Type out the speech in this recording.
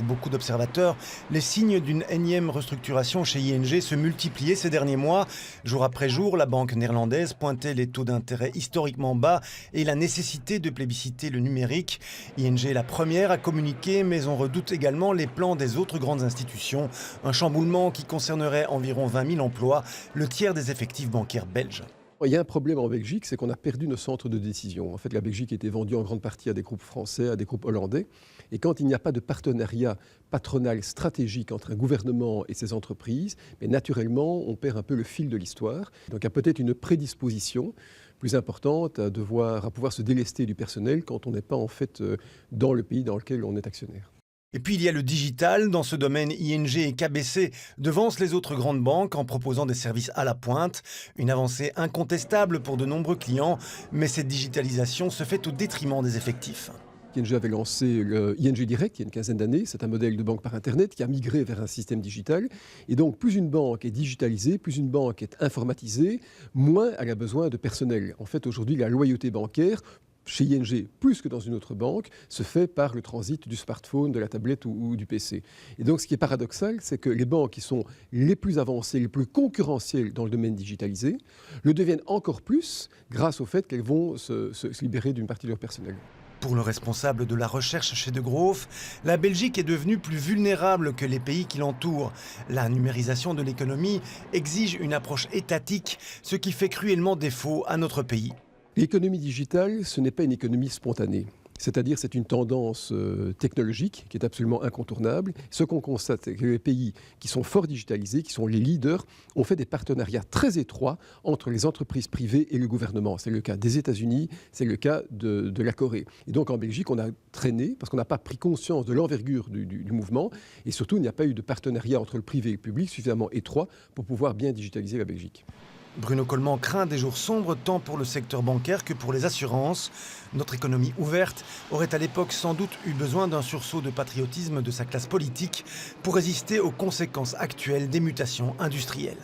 beaucoup d'observateurs, les signes d'une énième restructuration chez ING se multipliaient ces derniers mois. Jour après jour, la banque néerlandaise pointait les taux d'intérêt historiquement bas et la nécessité de plébisciter le numérique. ING est la première à communiquer, mais on redoute également les plans des autres grandes institutions. Un chamboulement qui concernerait environ 20 000 emplois, le tiers des effectifs bancaires belges. Il y a un problème en Belgique, c'est qu'on a perdu nos centres de décision. En fait, la Belgique était vendue en grande partie à des groupes français, à des groupes hollandais. Et quand il n'y a pas de partenariat patronal stratégique entre un gouvernement et ses entreprises, mais naturellement, on perd un peu le fil de l'histoire. Donc il y a peut-être une prédisposition plus importante à pouvoir se délester du personnel quand on n'est pas en fait dans le pays dans lequel on est actionnaire. Et puis il y a le digital. Dans ce domaine, ING et KBC devancent les autres grandes banques en proposant des services à la pointe. Une avancée incontestable pour de nombreux clients, mais cette digitalisation se fait au détriment des effectifs. ING avait lancé le ING Direct il y a une quinzaine d'années. C'est un modèle de banque par Internet qui a migré vers un système digital. Et donc, plus une banque est digitalisée, plus une banque est informatisée, moins elle a besoin de personnel. En fait, aujourd'hui, la loyauté bancaire, chez ING, plus que dans une autre banque, se fait par le transit du smartphone, de la tablette ou du PC. Et donc, ce qui est paradoxal, c'est que les banques qui sont les plus avancées, les plus concurrentielles dans le domaine digitalisé, le deviennent encore plus grâce au fait qu'elles vont se libérer d'une partie de leur personnel. Pour le responsable de la recherche chez De Groof, la Belgique est devenue plus vulnérable que les pays qui l'entourent. La numérisation de l'économie exige une approche étatique, ce qui fait cruellement défaut à notre pays. L'économie digitale, ce n'est pas une économie spontanée. C'est-à-dire, c'est une tendance technologique qui est absolument incontournable. Ce qu'on constate, c'est que les pays qui sont fort digitalisés, qui sont les leaders, ont fait des partenariats très étroits entre les entreprises privées et le gouvernement. C'est le cas des États-Unis, c'est le cas de la Corée. Et donc, en Belgique, on a traîné parce qu'on n'a pas pris conscience de l'envergure du mouvement. Et surtout, il n'y a pas eu de partenariat entre le privé et le public suffisamment étroit pour pouvoir bien digitaliser la Belgique. Bruno Coleman craint des jours sombres tant pour le secteur bancaire que pour les assurances. Notre économie ouverte aurait à l'époque sans doute eu besoin d'un sursaut de patriotisme de sa classe politique pour résister aux conséquences actuelles des mutations industrielles.